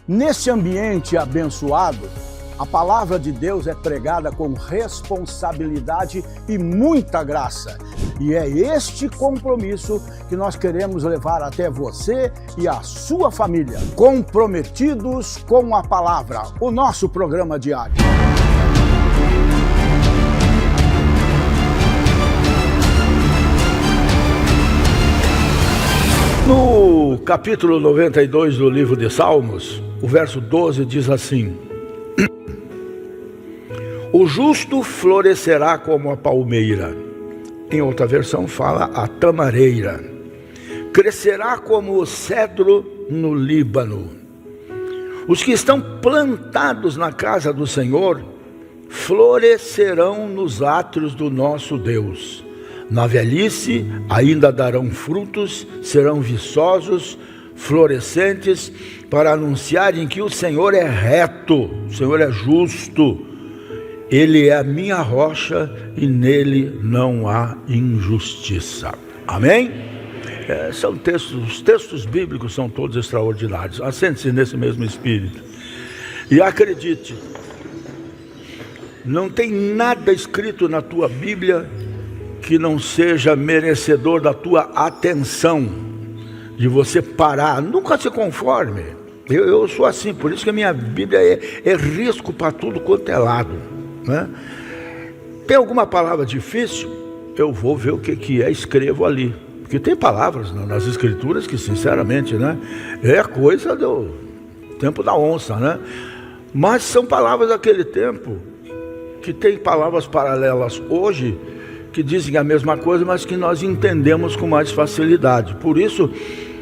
Nesse ambiente abençoado, a palavra de Deus é pregada com responsabilidade e muita graça. E é este compromisso que nós queremos levar até você e a sua família. Comprometidos com a palavra, o nosso programa diário. No capítulo 92 do livro de Salmos, o verso 12 diz assim: o justo florescerá como a palmeira. Em outra versão fala a tamareira. Crescerá como o cedro no Líbano. Os que estão plantados na casa do Senhor florescerão nos átrios do nosso Deus. Na velhice ainda darão frutos, serão viçosos, florescentes, para anunciarem que o Senhor é reto, o Senhor é justo. Ele é a minha rocha e nele não há injustiça. Amém? São textos, os textos bíblicos são todos extraordinários. Assente-se nesse mesmo espírito. E acredite, não tem nada escrito na tua Bíblia que não seja merecedor da tua atenção, de você parar. Nunca se conforme. Eu sou assim, por isso que a minha Bíblia é risco para tudo quanto é lado, né? Tem alguma palavra difícil? Eu vou ver o que é, escrevo ali. Porque tem palavras nas escrituras que, sinceramente, né, é coisa do tempo da onça, né? Mas são palavras daquele tempo, que tem palavras paralelas hoje, que dizem a mesma coisa, mas que nós entendemos com mais facilidade. Por isso,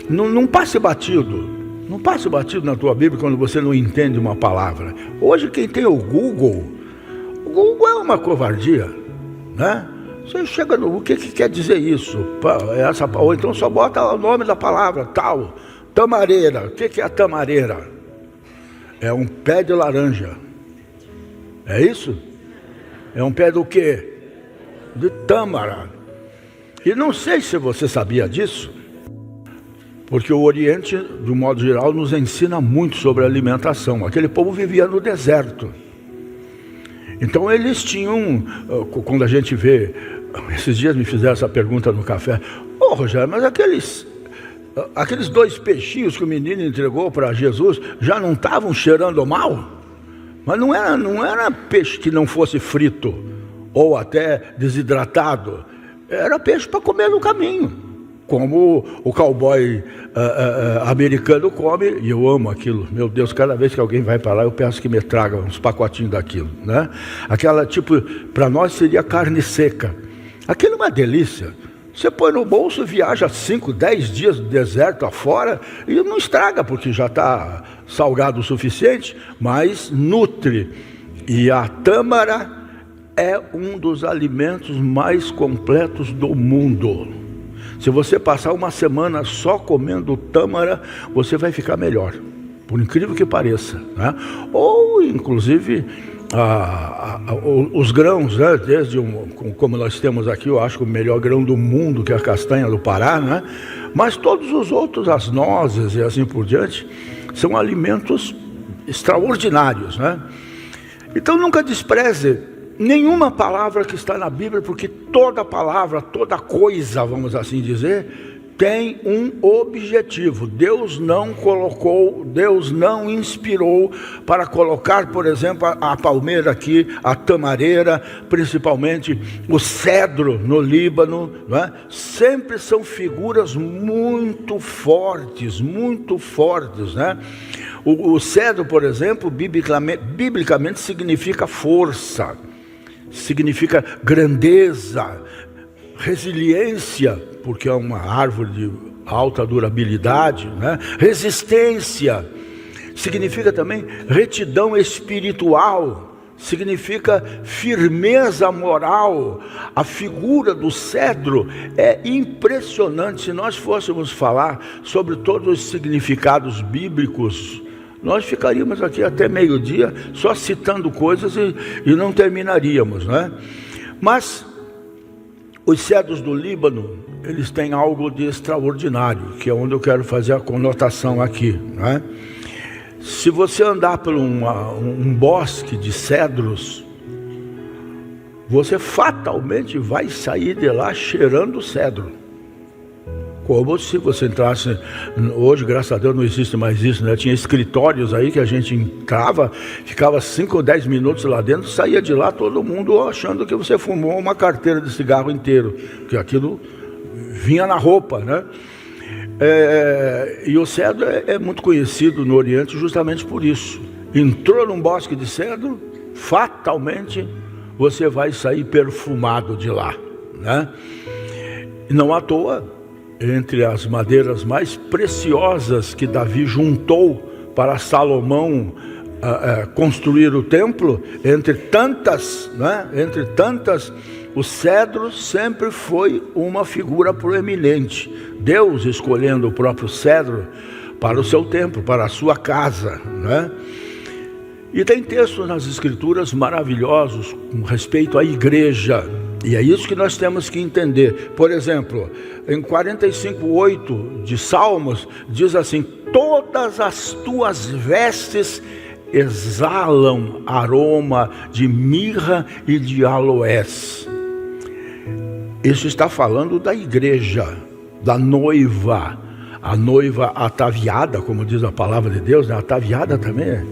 não passe batido. Não passe batido na tua Bíblia quando você não entende uma palavra. Hoje quem tem o Google é uma covardia, né? Você chega no... O que quer dizer isso? Ou então só bota o nome da palavra, tal. Tamareira. O que é a tamareira? É um pé de laranja. É isso? É um pé do quê? De tâmara. E não sei se você sabia disso, porque o Oriente, de um modo geral, nos ensina muito sobre alimentação. Aquele povo vivia no deserto. Então eles tinham, quando a gente vê, esses dias me fizeram essa pergunta no café: ô Rogério, mas aqueles 2 peixinhos que o menino entregou para Jesus já não estavam cheirando mal? Mas não era peixe que não fosse frito ou até desidratado, era peixe para comer no caminho, como o cowboy americano come, e eu amo aquilo. Meu Deus, cada vez que alguém vai para lá, eu peço que me traga uns pacotinhos daquilo, né? Aquela, tipo, para nós seria carne seca. Aquilo é uma delícia. Você põe no bolso, viaja 5, 10 dias do deserto afora e não estraga, porque já está salgado o suficiente, mas nutre. E a tâmara é um dos alimentos mais completos do mundo. Se você passar uma semana só comendo tâmara, você vai ficar melhor, por incrível que pareça, né? Ou inclusive os grãos, né? Como nós temos aqui, eu acho que o melhor grão do mundo, que é a castanha do Pará, né? Mas todos os outros, as nozes e assim por diante, são alimentos extraordinários, né? Então nunca despreze nenhuma palavra que está na Bíblia, porque toda palavra, toda coisa, vamos assim dizer, tem um objetivo. Deus não colocou, Deus não inspirou para colocar, por exemplo, a palmeira aqui, a tamareira, principalmente o cedro no Líbano, não é? Sempre são figuras muito fortes, né? O cedro, por exemplo, biblicamente significa força, significa grandeza, resiliência, porque é uma árvore de alta durabilidade, né? Resistência, significa também retidão espiritual, significa firmeza moral. A figura do cedro é impressionante. Se nós fôssemos falar sobre todos os significados bíblicos, nós ficaríamos aqui até meio-dia só citando coisas e não terminaríamos, né? Mas os cedros do Líbano, eles têm algo de extraordinário, que é onde eu quero fazer a conotação aqui, né? Se você andar por um bosque de cedros, você fatalmente vai sair de lá cheirando cedro. Como se você entrasse, hoje graças a Deus não existe mais isso, né? Tinha escritórios aí que a gente entrava, ficava 5 ou 10 minutos lá dentro, saía de lá todo mundo achando que você fumou uma carteira de cigarro inteiro, porque aquilo vinha na roupa, né? E o cedro é muito conhecido no Oriente justamente por isso. Entrou num bosque de cedro, fatalmente você vai sair perfumado de lá, né? E não à toa, entre as madeiras mais preciosas que Davi juntou para Salomão construir o templo, entre tantas, né? Entre tantas, o cedro sempre foi uma figura proeminente. Deus escolhendo o próprio cedro para o seu templo, para a sua casa, né? E tem textos nas Escrituras maravilhosos com respeito à igreja, e é isso que nós temos que entender. Por exemplo, em 45:8 de Salmos, diz assim: todas as tuas vestes exalam aroma de mirra e de aloés. Isso está falando da igreja, da noiva, a noiva ataviada, como diz a palavra de Deus, né? Ataviada também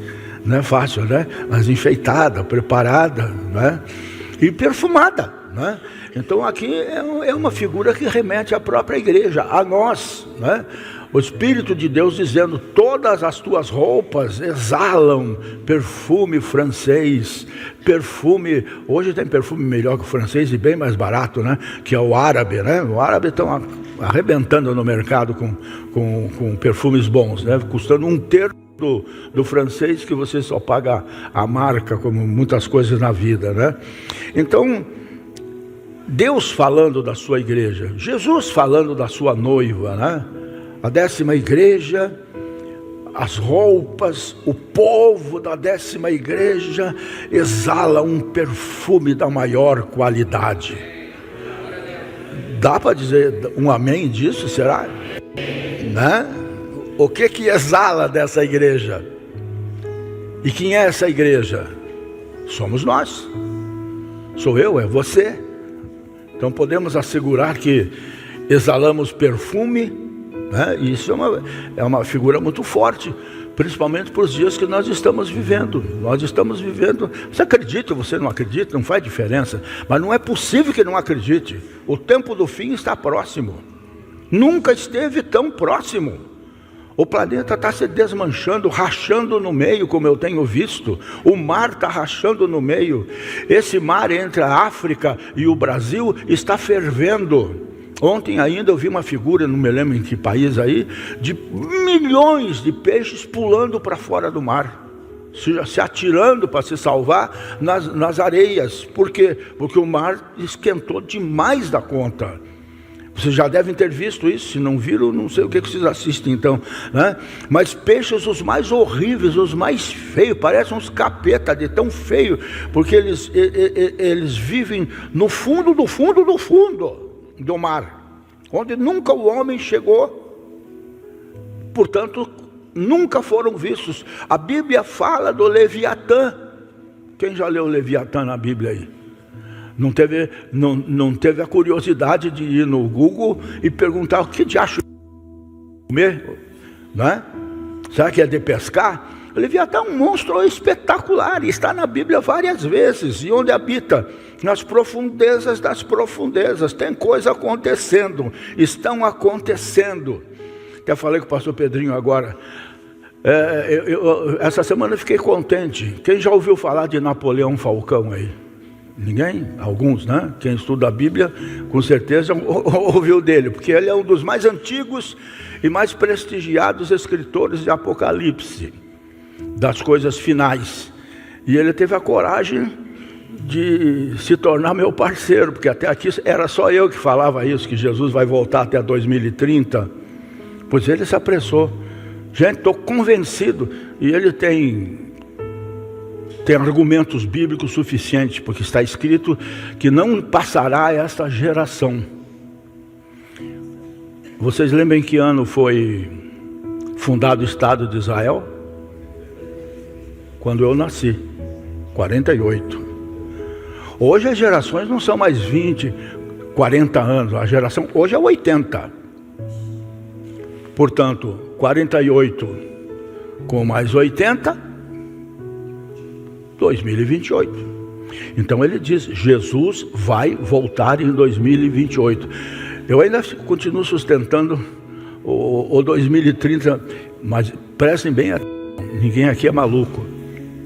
não é fácil, né? Mas enfeitada, preparada, né? E perfumada, né? Então aqui é uma figura que remete à própria igreja, a nós, né? O Espírito de Deus dizendo: todas as tuas roupas exalam perfume francês, perfume, hoje tem perfume melhor que o francês e bem mais barato, né? Que é o árabe, né? O árabe estão arrebentando no mercado com perfumes bons, né? Custando um terço do francês, que você só paga a marca, como muitas coisas na vida, né? Então, Deus falando da sua igreja, Jesus falando da sua noiva, né? A 10ª igreja, as roupas, o povo da 10ª igreja exala um perfume da maior qualidade. Dá para dizer um amém disso, será? Né? O que exala dessa igreja? E quem é essa igreja? Somos nós. Sou eu, é você. Então podemos assegurar que exalamos perfume, né? Isso é uma figura muito forte, principalmente para os dias que nós estamos vivendo. Nós estamos vivendo, você acredita ou você não acredita, não faz diferença, mas não é possível que não acredite. O tempo do fim está próximo, nunca esteve tão próximo. O planeta está se desmanchando, rachando no meio, como eu tenho visto. O mar está rachando no meio. Esse mar entre a África e o Brasil está fervendo. Ontem ainda eu vi uma figura, não me lembro em que país aí, de milhões de peixes pulando para fora do mar, se atirando para se salvar nas areias. Por quê? Porque o mar esquentou demais da conta. Vocês já devem ter visto isso. Se não viram, não sei o que vocês assistem então, né? Mas peixes os mais horríveis, os mais feios, parecem uns capeta de tão feio, porque eles vivem no fundo do fundo do fundo do mar, onde nunca o homem chegou, portanto nunca foram vistos. A Bíblia fala do Leviatã. Quem já leu o Leviatã na Bíblia aí? Não teve a curiosidade de ir no Google e perguntar o que de acho comer, né? Será que é de pescar? O Leviatã é um monstro espetacular, está na Bíblia várias vezes. E onde habita? Nas profundezas das profundezas. Tem coisa acontecendo, estão acontecendo. Até falei com o pastor Pedrinho agora. Essa semana eu fiquei contente. Quem já ouviu falar de Napoleão Falcão aí? Ninguém? Alguns, né? Quem estuda a Bíblia, com certeza ouviu dele, porque ele é um dos mais antigos e mais prestigiados escritores de Apocalipse, das coisas finais. E ele teve a coragem de se tornar meu parceiro, porque até aqui era só eu que falava isso, que Jesus vai voltar até 2030. Pois ele se apressou. Gente, estou convencido. E ele tem argumentos bíblicos suficientes, porque está escrito que não passará esta geração. Vocês lembram em que ano foi fundado o Estado de Israel? quando eu nasci, 48. Hoje as gerações não são mais 20, 40 anos, a geração hoje é 80. Portanto, 48 com mais 80, 2028. Então ele diz, Jesus vai voltar em 2028. Eu ainda continuo sustentando o 2030, mas prestem bem atenção, ninguém aqui é maluco,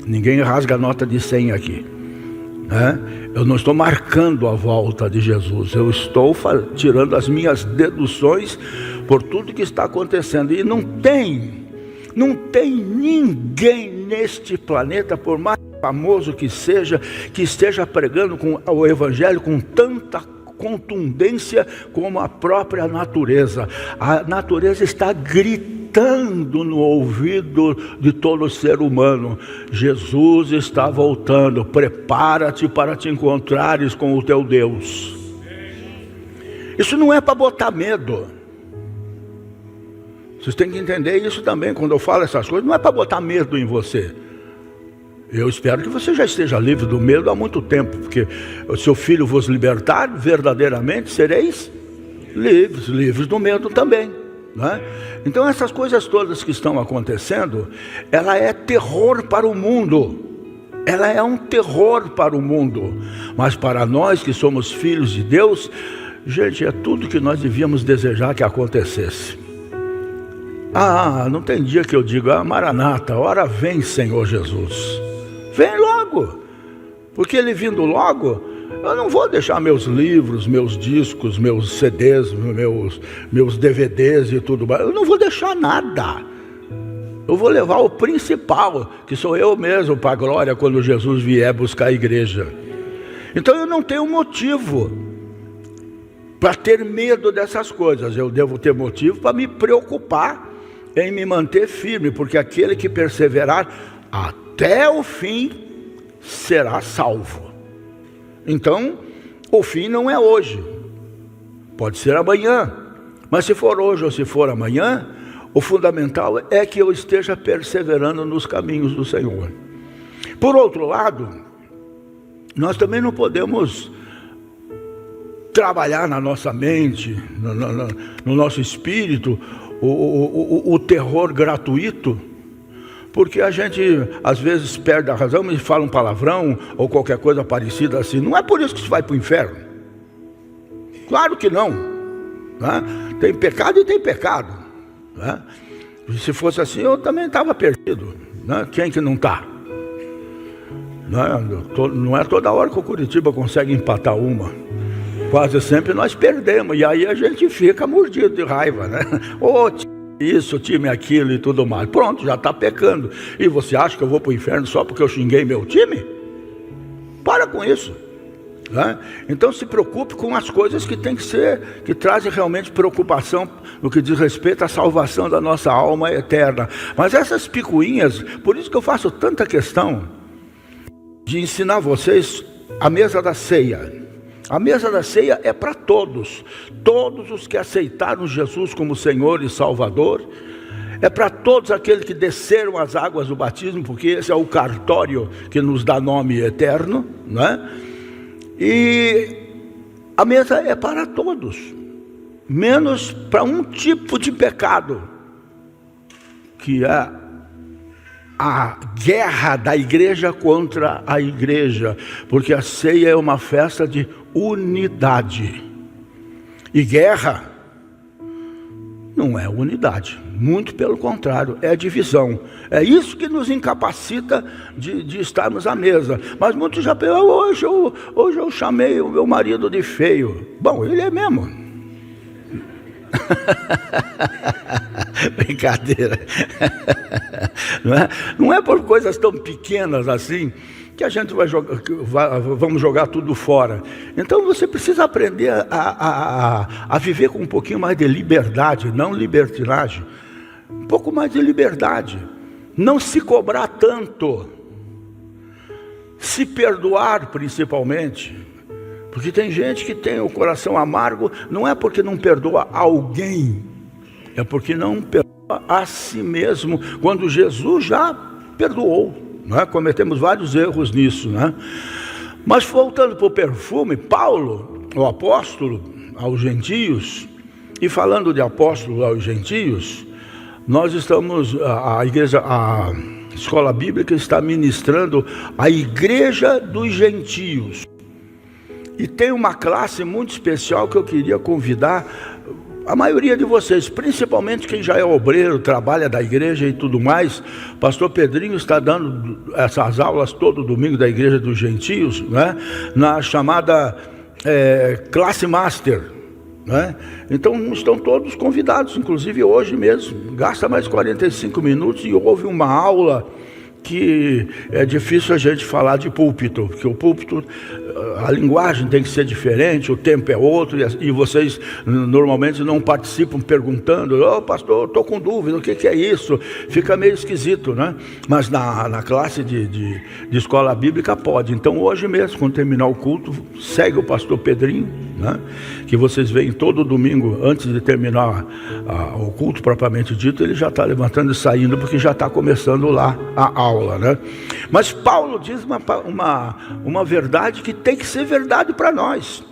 ninguém rasga a nota de 100 aqui, né? Eu não estou marcando a volta de Jesus, eu estou tirando as minhas deduções por tudo que está acontecendo. E não tem ninguém neste planeta, por mais famoso que seja, que esteja pregando o evangelho com tanta contundência como a própria natureza. A natureza está gritando no ouvido de todo ser humano: Jesus está voltando, prepara-te para te encontrares com o teu Deus. Isso não é para botar medo. Vocês têm que entender isso também. Quando eu falo essas coisas, não é para botar medo em você. Eu espero que você já esteja livre do medo há muito tempo, porque se o Filho vos libertar, verdadeiramente sereis livres do medo também, né? Então essas coisas todas que estão acontecendo, ela é terror para o mundo, ela é um terror para o mundo, mas para nós que somos filhos de Deus, gente, é tudo que nós devíamos desejar que acontecesse. Não tem dia que eu digo, Maranata, ora vem Senhor Jesus. Vem logo, porque ele vindo logo, eu não vou deixar meus livros, meus discos, meus CDs, meus DVDs e tudo mais, eu não vou deixar nada. Eu vou levar o principal, que sou eu mesmo, para a glória, quando Jesus vier buscar a igreja. Então eu não tenho motivo para ter medo dessas coisas, eu devo ter motivo para me preocupar em me manter firme, porque aquele que perseverar até o fim será salvo. Então, o fim não é hoje, pode ser amanhã, mas se for hoje ou se for amanhã, o fundamental é que eu esteja perseverando nos caminhos do Senhor. Por outro lado, nós também não podemos trabalhar na nossa mente, no nosso espírito, o terror gratuito, porque a gente às vezes perde a razão e fala um palavrão ou qualquer coisa parecida assim. Não é por isso que você vai para o inferno, claro que não, né? Tem pecado e tem pecado, né? Se fosse assim eu também estava perdido, né? Quem que não está? Não é toda hora que o Curitiba consegue empatar uma, quase sempre nós perdemos, e aí a gente fica mordido de raiva, né? Isso, time aquilo e tudo mais. Pronto, já está pecando. E você acha que eu vou para o inferno só porque eu xinguei meu time? Para com isso, né? Então se preocupe com as coisas que tem que ser, que trazem realmente preocupação no que diz respeito à salvação da nossa alma eterna. Mas essas picuinhas, por isso que eu faço tanta questão de ensinar vocês a mesa da ceia. A mesa da ceia é para todos os que aceitaram Jesus como Senhor e Salvador, é para todos aqueles que desceram as águas do batismo, porque esse é o cartório que nos dá nome eterno, né? E a mesa é para todos, menos para um tipo de pecado, que é a guerra da igreja contra a igreja, porque a ceia é uma festa de unidade, e guerra não é unidade, muito pelo contrário, é divisão. É isso que nos incapacita de estarmos à mesa. Mas muitos já pensam, hoje eu chamei o meu marido de feio. Bom, ele é mesmo. Brincadeira. Não é por coisas tão pequenas assim que a gente vamos jogar tudo fora. Então você precisa aprender a viver com um pouquinho mais de liberdade, não libertinagem, um pouco mais de liberdade, não se cobrar tanto, se perdoar principalmente, porque tem gente que tem o coração amargo, não é porque não perdoa alguém, é porque não perdoa a si mesmo, quando Jesus já perdoou, não é? Cometemos vários erros nisso, né? Mas voltando para o perfume, Paulo, o apóstolo aos gentios, e falando de apóstolo aos gentios, nós estamos, a igreja, a escola bíblica está ministrando a igreja dos gentios. E tem uma classe muito especial que eu queria convidar a maioria de vocês, principalmente quem já é obreiro, trabalha da igreja e tudo mais. Pastor Pedrinho está dando essas aulas todo domingo da igreja dos gentios, né? Na chamada classe master, né? Então estão todos convidados, inclusive hoje mesmo. Gasta mais 45 minutos e houve uma aula que é difícil a gente falar de púlpito, porque o púlpito, a linguagem tem que ser diferente, o tempo é outro, e vocês normalmente não participam perguntando: "Ô pastor, estou com dúvida, o que é isso?" Fica meio esquisito, né? Mas na classe de escola bíblica pode. Então hoje mesmo, quando terminar o culto, segue o pastor Pedrinho, né? Que vocês veem todo domingo, antes de terminar o culto propriamente dito, ele já está levantando e saindo, porque já está começando lá a aula, né? Mas Paulo diz uma verdade que tem que ser verdade para nós,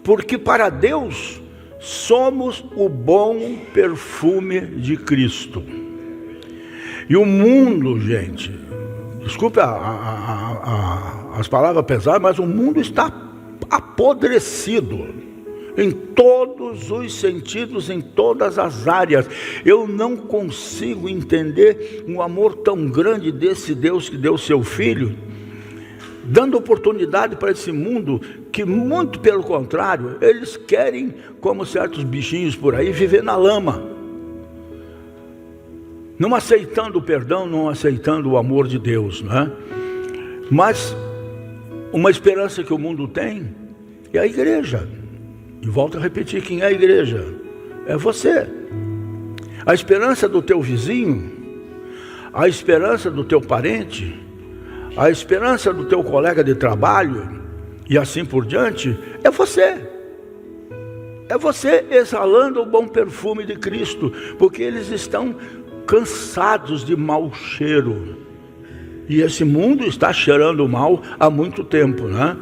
porque para Deus somos o bom perfume de Cristo. E o mundo, gente, desculpe as palavras pesadas, mas o mundo está apodrecido em todos os sentidos, em todas as áreas. Eu não consigo entender um amor tão grande desse Deus que deu seu Filho, dando oportunidade para esse mundo que, muito pelo contrário, eles querem, como certos bichinhos por aí, viver na lama, não aceitando o perdão, não aceitando o amor de Deus, né? Mas uma esperança que o mundo tem é a igreja. E volto a repetir, quem é a igreja? É você. A esperança do teu vizinho, a esperança do teu parente, a esperança do teu colega de trabalho, e assim por diante, é você. É você exalando o bom perfume de Cristo, porque eles estão cansados de mau cheiro. E esse mundo está cheirando mal há muito tempo, né?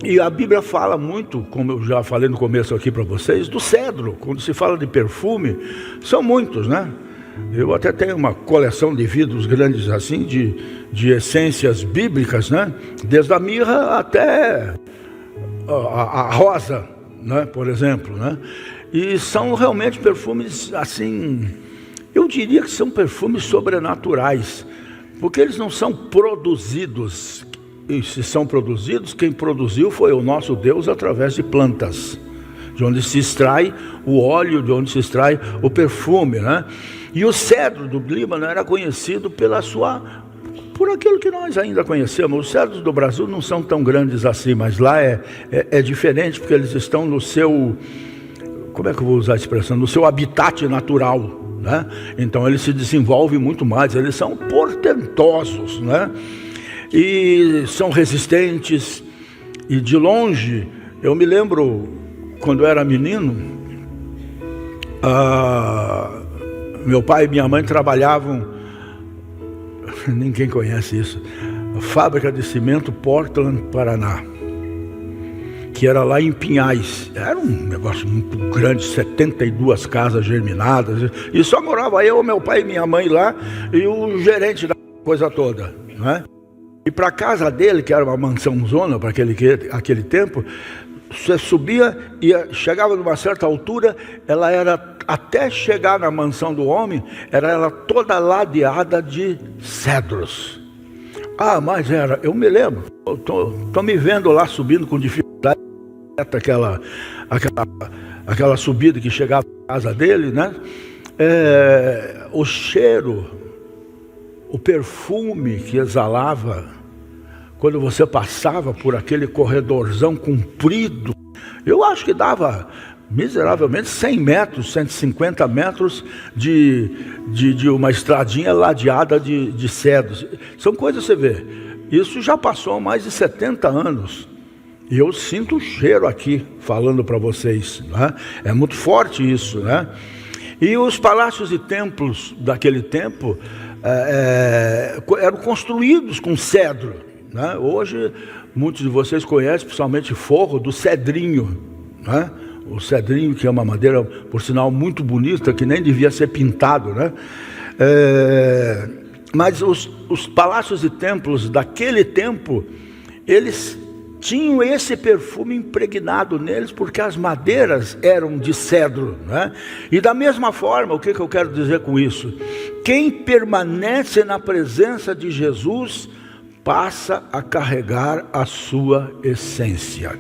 E a Bíblia fala muito, como eu já falei no começo aqui para vocês, do cedro. Quando se fala de perfume, são muitos, né? Eu até tenho uma coleção de vidros grandes assim, de essências bíblicas, né? Desde a mirra até a rosa, né? Por exemplo, né? E são realmente perfumes assim, eu diria que são perfumes sobrenaturais, porque eles não são produzidos. E se são produzidos, quem produziu foi o nosso Deus através de plantas, de onde se extrai o óleo, de onde se extrai o perfume, né? E o cedro do Líbano era conhecido por aquilo que nós ainda conhecemos. Os cedros do Brasil não são tão grandes assim, mas lá é diferente, porque eles estão no seu, como é que eu vou usar a expressão? No seu habitat natural, né? Então eles se desenvolvem muito mais, eles são portentosos, né? E são resistentes. E de longe, eu me lembro, quando eu era menino, meu pai e minha mãe trabalhavam, ninguém conhece isso, a fábrica de cimento Portland, Paraná, que era lá em Pinhais. Era um negócio muito grande, 72 casas germinadas, e só morava eu, meu pai e minha mãe lá, e o gerente da coisa toda, né? E para a casa dele, que era uma mansãozona para aquele tempo, você subia e chegava numa certa altura, ela era, até chegar na mansão do homem, era toda ladeada de cedros. Mas era, eu me lembro, estou me vendo lá subindo com dificuldade, aquela subida que chegava na casa dele, né? O cheiro, o perfume que exalava, quando você passava por aquele corredorzão comprido, eu acho que dava miseravelmente 100 metros, 150 metros de uma estradinha ladeada de cedros. São coisas, você vê, isso já passou há mais de 70 anos. E eu sinto o cheiro aqui, falando para vocês, né? É muito forte isso, né? E os palácios e templos daquele tempo, eram construídos com cedro, né? Hoje, muitos de vocês conhecem, principalmente forro do cedrinho, né? O cedrinho, que é uma madeira, por sinal, muito bonita, que nem devia ser pintado, né? Mas os palácios e templos daquele tempo, eles tinham esse perfume impregnado neles, porque as madeiras eram de cedro, né? E da mesma forma, o que eu quero dizer com isso? Quem permanece na presença de Jesus, passa a carregar a sua essência.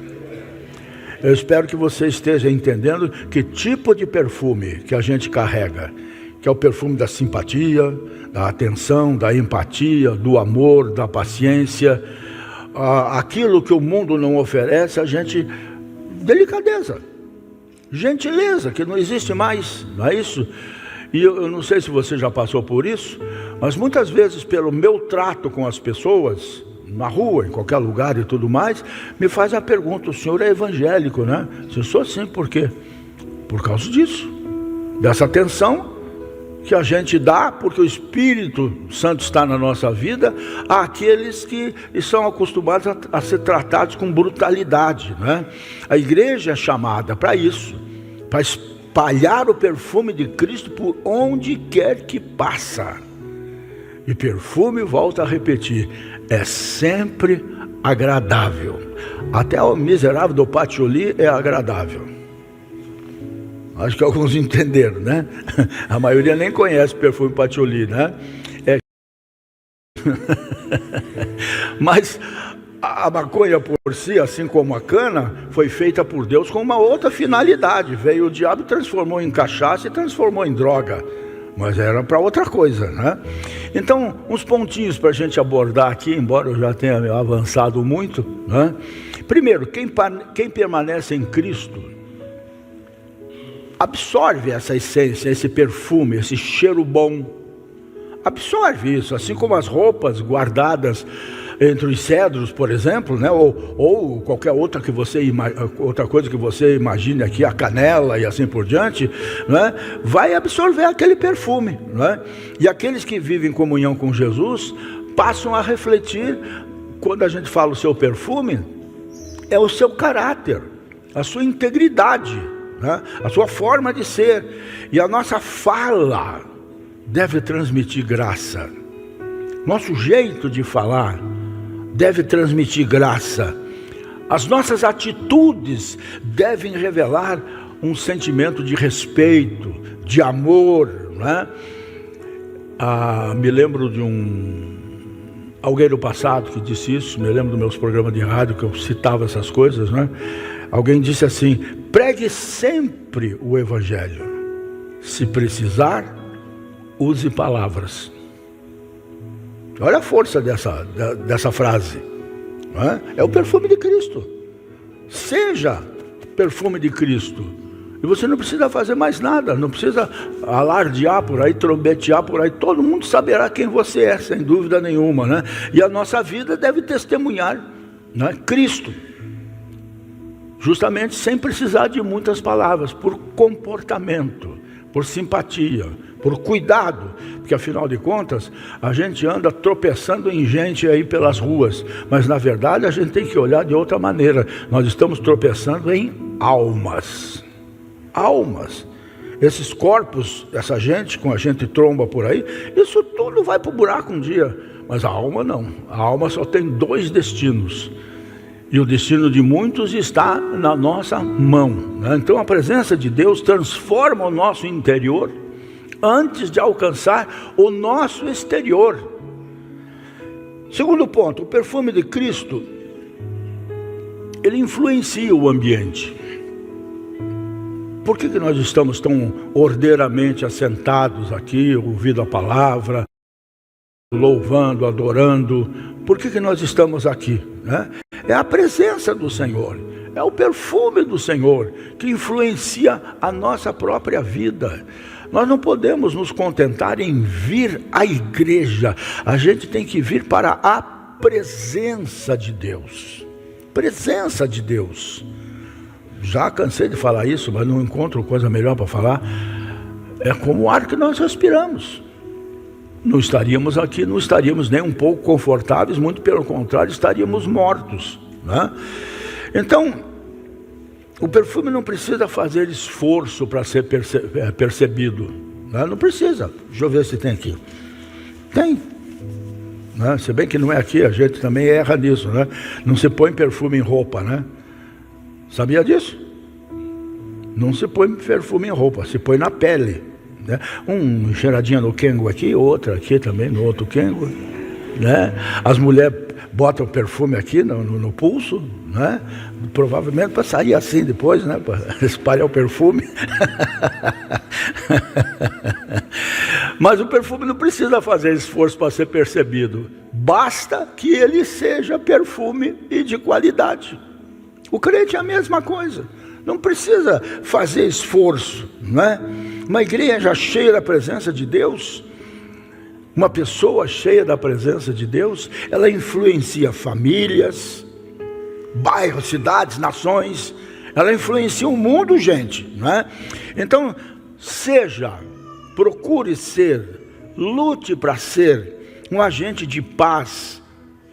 Eu espero que você esteja entendendo que tipo de perfume que a gente carrega, que é o perfume da simpatia, da atenção, da empatia, do amor, da paciência, aquilo que o mundo não oferece, a gente, delicadeza, gentileza, que não existe mais, não é isso? E eu não sei se você já passou por isso, mas muitas vezes pelo meu trato com as pessoas, na rua, em qualquer lugar e tudo mais, me faz a pergunta: o senhor é evangélico, né? Se eu sou assim, por quê? Por causa disso, dessa atenção que a gente dá, porque o Espírito Santo está na nossa vida, àqueles que são acostumados a ser tratados com brutalidade, né? A igreja é chamada para isso, para espalhar o perfume de Cristo por onde quer que passa. E perfume, volta a repetir, é sempre agradável. Até o miserável do patchouli é agradável. Acho que alguns entenderam, né? A maioria nem conhece perfume patchouli, né? Mas a maconha por si, assim como a cana, foi feita por Deus com uma outra finalidade. Veio o diabo e transformou em cachaça e transformou em droga. Mas era para outra coisa, né? Então, uns pontinhos para a gente abordar aqui, embora eu já tenha avançado muito, né? Primeiro, quem permanece em Cristo absorve essa essência, esse perfume, esse cheiro bom. Absorve isso, assim como as roupas guardadas entre os cedros, por exemplo, né? ou qualquer outra coisa que você imagine aqui, a canela e assim por diante, né? Vai absorver aquele perfume, né? E aqueles que vivem em comunhão com Jesus passam a refletir. Quando a gente fala o seu perfume, é o seu caráter, a sua integridade, né? A sua forma de ser. E a nossa fala deve transmitir graça. Nosso jeito de falar deve transmitir graça. As nossas atitudes devem revelar um sentimento de respeito, de amor, né? Me lembro de alguém do passado que disse isso. Me lembro dos meus programas de rádio que eu citava essas coisas, né? Alguém disse assim: pregue sempre o evangelho. Se precisar, use palavras. Olha a força dessa frase, não é? É o perfume de Cristo. Seja perfume de Cristo. E você não precisa fazer mais nada, não precisa alardear por aí, trombetear por aí. Todo mundo saberá quem você é, sem dúvida nenhuma, né? E a nossa vida deve testemunhar, né, Cristo. Justamente sem precisar de muitas palavras, por comportamento, por simpatia, por cuidado, porque afinal de contas, a gente anda tropeçando em gente aí pelas ruas, mas na verdade a gente tem que olhar de outra maneira. Nós estamos tropeçando em almas. Almas. Esses corpos, essa gente com a gente tromba por aí, isso tudo vai para o buraco um dia, mas a alma não. A alma só tem dois destinos. E o destino de muitos está na nossa mão, né? Então a presença de Deus transforma o nosso interior antes de alcançar o nosso exterior. Segundo ponto, o perfume de Cristo, ele influencia o ambiente. Por que nós estamos tão ordeiramente assentados aqui, ouvindo a palavra, louvando, adorando? Por que nós estamos aqui, né? É a presença do Senhor, é o perfume do Senhor que influencia a nossa própria vida. Nós não podemos nos contentar em vir à igreja, a gente tem que vir para a presença de Deus. Presença de Deus. Já cansei de falar isso, mas não encontro coisa melhor para falar. É como o ar que nós respiramos. não estaríamos aqui, não estaríamos nem um pouco confortáveis, muito pelo contrário, estaríamos mortos, né? Então, o perfume não precisa fazer esforço para ser percebido, né? Não precisa. Deixa eu ver se tem aqui. Tem, né? Se bem que não é aqui, a gente também erra nisso, né? Não se põe perfume em roupa, né? Sabia disso? Não se põe perfume em roupa, se põe na pele, né? Um cheiradinha no quengo aqui, outra aqui também no outro quengo, né? As mulheres botam perfume aqui no pulso, né? Provavelmente para sair assim depois, né? Para espalhar o perfume. Mas o perfume não precisa fazer esforço para ser percebido. Basta que ele seja perfume e de qualidade. O crente é a mesma coisa. Não precisa fazer esforço, né? Uma igreja cheia da presença de Deus, uma pessoa cheia da presença de Deus, ela influencia famílias, bairros, cidades, nações. Ela influencia o mundo, gente, né? Então, procure ser, lute para ser um agente de paz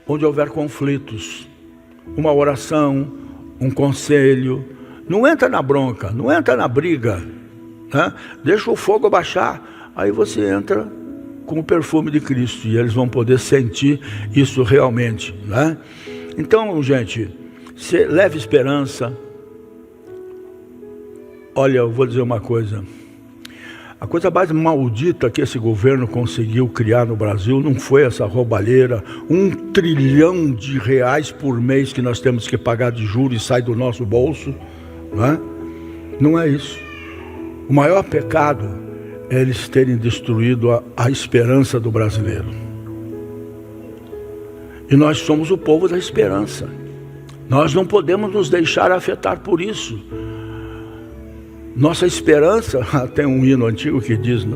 onde houver conflitos. Uma oração, um conselho. Não entra na bronca, não entra na briga, né? Deixa o fogo baixar, aí você entra com o perfume de Cristo e eles vão poder sentir isso realmente, né? Então, gente, leve esperança. Olha, eu vou dizer uma coisa. A coisa mais maldita que esse governo conseguiu criar no Brasil não foi essa roubalheira, R$1 trilhão por mês que nós temos que pagar de juros e sai do nosso bolso, né? Não é isso. O maior pecado é eles terem destruído a esperança do brasileiro. E nós somos o povo da esperança. Nós não podemos nos deixar afetar por isso. Nossa esperança, tem um hino antigo que diz: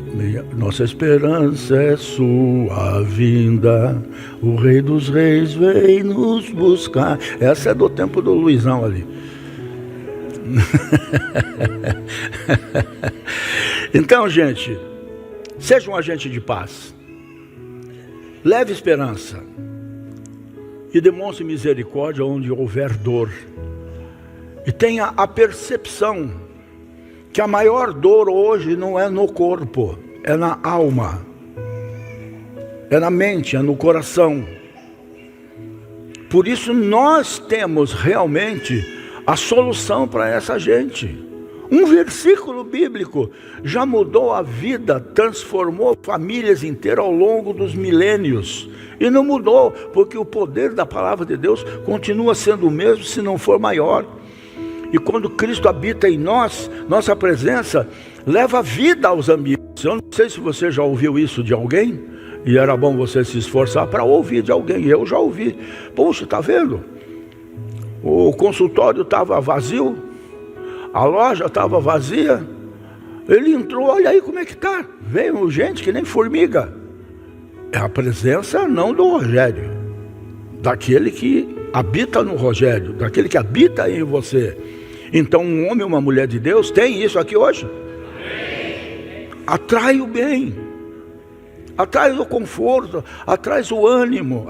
nossa esperança é sua vinda, o Rei dos Reis vem nos buscar. Essa é do tempo do Luizão ali. Então, gente, seja um agente de paz, leve esperança e demonstre misericórdia onde houver dor, e tenha a percepção que a maior dor hoje não é no corpo, é na alma, é na mente, é no coração. Por isso nós temos realmente a solução para essa gente. Um versículo bíblico já mudou a vida, transformou famílias inteiras ao longo dos milênios. E não mudou, porque o poder da palavra de Deus continua sendo o mesmo, se não for maior. E quando Cristo habita em nós, nossa presença leva vida aos ambientes. Eu não sei se você já ouviu isso de alguém, e era bom você se esforçar para ouvir de alguém. Eu já ouvi. Poxa, está vendo? O consultório estava vazio, a loja estava vazia, ele entrou, olha aí como é que está. Veio gente que nem formiga. É a presença não do Rogério, daquele que habita no Rogério, daquele que habita em você. Então um homem e uma mulher de Deus tem isso aqui hoje? Atrai o bem, atrai o conforto, atrai o ânimo.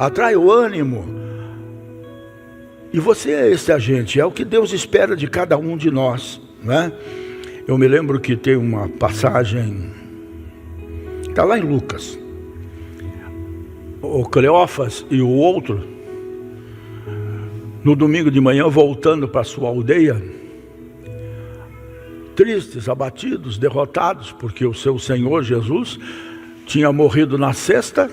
E você é esse agente, é o que Deus espera de cada um de nós, né? Eu me lembro que tem uma passagem, está lá em Lucas, o Cleófas e o outro, no domingo de manhã, voltando para sua aldeia, tristes, abatidos, derrotados, porque o seu Senhor Jesus tinha morrido na sexta,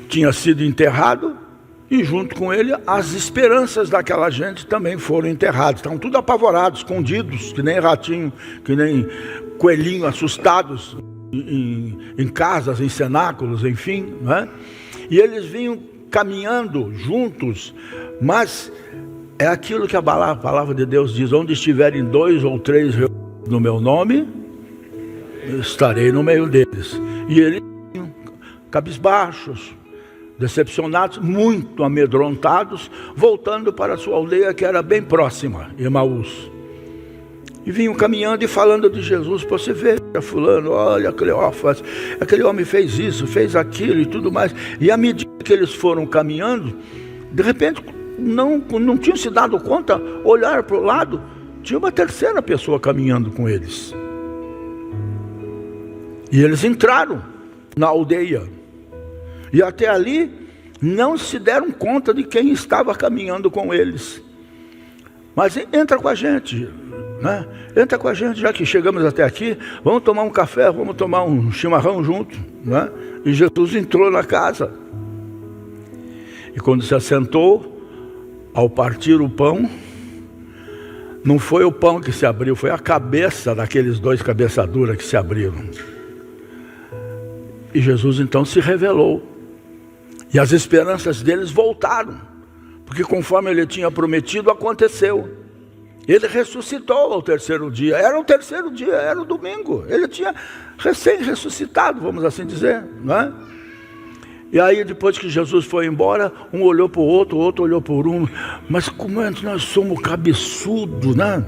tinha sido enterrado, e junto com ele as esperanças daquela gente também foram enterradas. Estavam tudo apavorados, escondidos, que nem ratinho, que nem coelhinho, assustados em casas, em cenáculos, enfim, né? E eles vinham caminhando juntos, mas é aquilo que a palavra de Deus diz: onde estiverem 2 ou 3 reunidos no meu nome, estarei no meio deles. E eles vinham cabisbaixos, decepcionados, muito amedrontados, voltando para a sua aldeia, que era bem próxima, Emaús. E vinham caminhando e falando de Jesus. Você vê, fulano, olha, Cleófas, aquele homem fez isso, fez aquilo e tudo mais. E à medida que eles foram caminhando, de repente, não tinham se dado conta, olharam para o lado, tinha uma terceira pessoa caminhando com eles. E eles entraram na aldeia. E até ali, não se deram conta de quem estava caminhando com eles. Mas entra com a gente, né? Entra com a gente, já que chegamos até aqui, vamos tomar um café, vamos tomar um chimarrão junto, né? E Jesus entrou na casa. E quando se assentou, ao partir o pão, não foi o pão que se abriu, foi a cabeça daqueles dois cabeçaduras que se abriram. E Jesus então se revelou. E as esperanças deles voltaram. Porque conforme ele tinha prometido, aconteceu. Ele ressuscitou ao terceiro dia. Era o terceiro dia, era o domingo. Ele tinha recém-ressuscitado, vamos assim dizer, não é? E aí depois que Jesus foi embora, um olhou para o outro olhou para um. Mas como é que nós somos cabeçudos, né?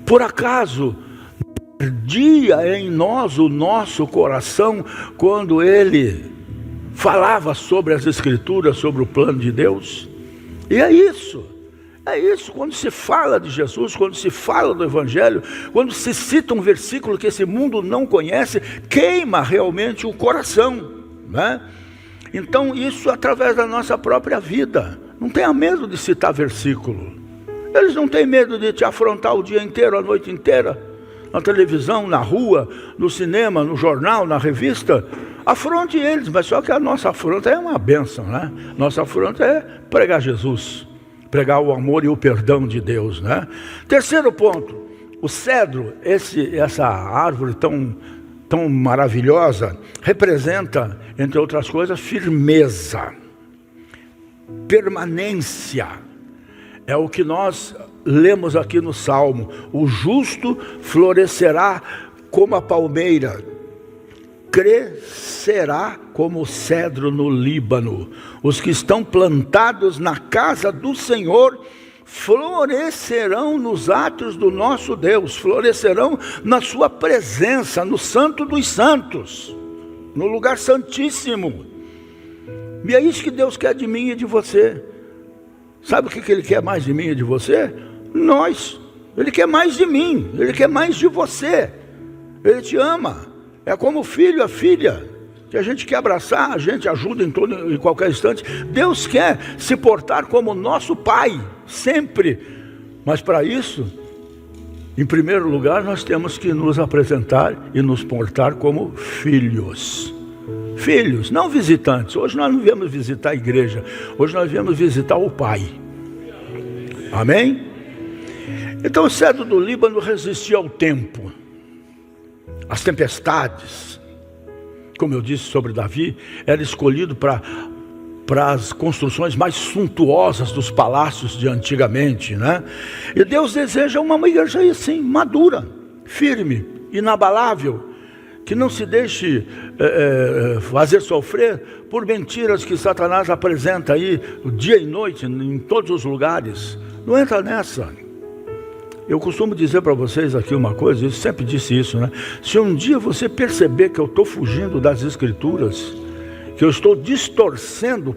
Por acaso, ardia em nós o nosso coração quando ele falava sobre as Escrituras, sobre o plano de Deus? E é isso, quando se fala de Jesus, quando se fala do Evangelho, quando se cita um versículo que esse mundo não conhece, queima realmente o coração, né? Então isso através da nossa própria vida. Não tenha medo de citar versículo. Eles não têm medo de te afrontar o dia inteiro, a noite inteira, na televisão, na rua, no cinema, no jornal, na revista. Afronte eles, mas só que a nossa afronta é uma bênção, né? Nossa afronta é pregar Jesus, pregar o amor e o perdão de Deus, né? Terceiro ponto, o cedro, essa árvore tão maravilhosa, representa, entre outras coisas, firmeza, permanência. É o que nós lemos aqui no Salmo: o justo florescerá como a palmeira, crescerá como o cedro no Líbano. Os que estão plantados na casa do Senhor florescerão nos átrios do nosso Deus, florescerão na sua presença, no Santo dos Santos, no lugar santíssimo. E é isso que Deus quer de mim e de você. Sabe o que Ele quer mais de mim e de você? Nós. Ele quer mais de mim, Ele quer mais de você. Ele te ama. É como o filho, a filha, que a gente quer abraçar, a gente ajuda em qualquer instante. Deus quer se portar como nosso Pai, sempre. Mas para isso, em primeiro lugar, nós temos que nos apresentar e nos portar como filhos. Filhos, não visitantes. Hoje nós não viemos visitar a igreja, hoje nós viemos visitar o Pai. Amém? Então o cedro do Líbano resistia ao tempo, as tempestades. Como eu disse sobre Davi, era escolhido para as construções mais suntuosas dos palácios de antigamente, né? E Deus deseja uma igreja assim, madura, firme, inabalável, que não se deixe fazer sofrer por mentiras que Satanás apresenta aí dia e noite, em todos os lugares. Não entra nessa. Eu costumo dizer para vocês aqui uma coisa, eu sempre disse isso, né? Se um dia você perceber que eu estou fugindo das Escrituras, que eu estou distorcendo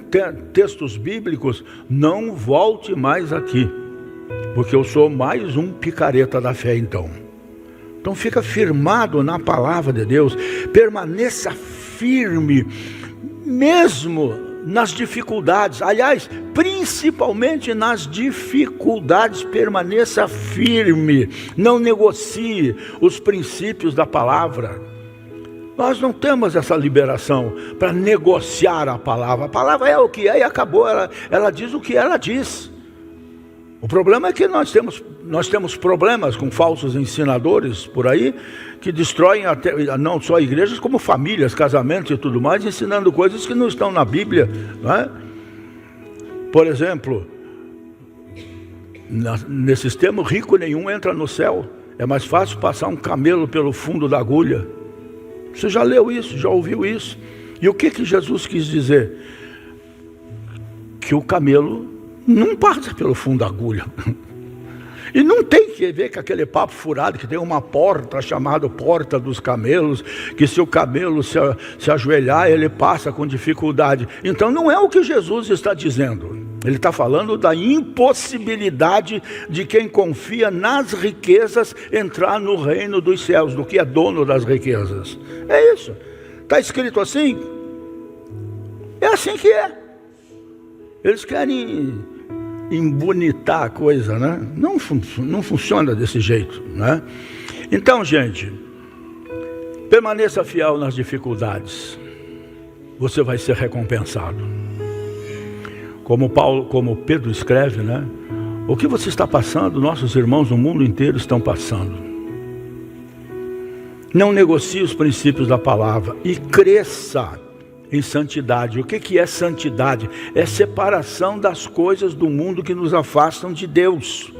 textos bíblicos, não volte mais aqui, porque eu sou mais um picareta da fé então. Então fica firmado na palavra de Deus, permaneça firme, mesmo nas dificuldades, aliás, principalmente nas dificuldades, permaneça firme, não negocie os princípios da palavra. Nós não temos essa liberação para negociar a palavra é o que é e acabou, ela diz o que ela diz. O problema é que nós temos problemas com falsos ensinadores por aí, que destroem até, não só igrejas, como famílias, casamentos e tudo mais, ensinando coisas que não estão na Bíblia, não é? Por exemplo, nesses termos, rico nenhum entra no céu. É mais fácil passar um camelo pelo fundo da agulha. Você já leu isso, já ouviu isso? E o que Jesus quis dizer? Que o camelo não passa pelo fundo da agulha. E não tem que ver com aquele papo furado que tem uma porta chamada porta dos camelos, que se o camelo se ajoelhar, ele passa com dificuldade. Então não é o que Jesus está dizendo. Ele está falando da impossibilidade de quem confia nas riquezas entrar no reino dos céus, do que é dono das riquezas. É isso. Está escrito assim? É assim que é. Eles querem embonitar a coisa, né? Não funciona desse jeito, né? Então, gente, permaneça fiel nas dificuldades. Você vai ser recompensado. Como Pedro escreve, né? O que você está passando, nossos irmãos no mundo inteiro estão passando. Não negocie os princípios da palavra e cresça em santidade. O que é santidade? É separação das coisas do mundo que nos afastam de Deus.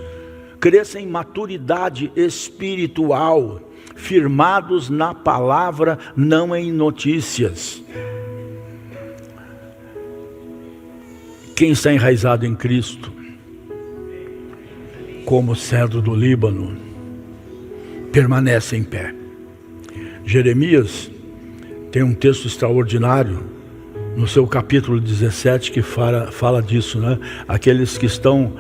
Cresça em maturidade espiritual, firmados na palavra, não em notícias. Quem está enraizado em Cristo, como cedro do Líbano, permanece em pé. Jeremias tem um texto extraordinário no seu capítulo 17 que fala disso, né? Aqueles que estão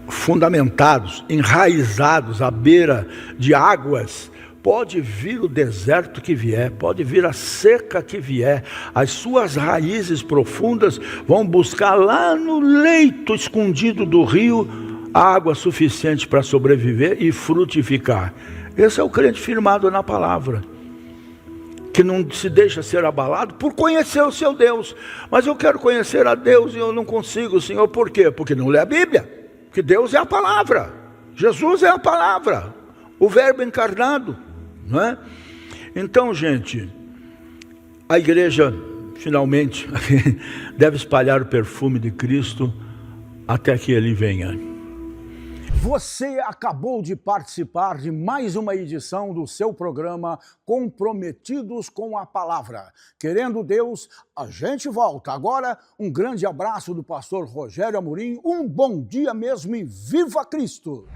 fundamentados, enraizados à beira de águas. Pode vir o deserto que vier, pode vir a seca que vier, as suas raízes profundas vão buscar lá no leito escondido do rio água suficiente para sobreviver e frutificar. Esse é o crente firmado na palavra, que não se deixa ser abalado por conhecer o seu Deus. Mas eu quero conhecer a Deus e eu não consigo, Senhor, por quê? Porque não lê a Bíblia, porque Deus é a palavra, Jesus é a palavra, o verbo encarnado, não é? Então, gente, a igreja finalmente deve espalhar o perfume de Cristo até que Ele venha. Você acabou de participar de mais uma edição do seu programa Comprometidos com a Palavra. Querendo Deus, a gente volta. Agora, um grande abraço do pastor Rogério Amorim, um bom dia mesmo e viva Cristo!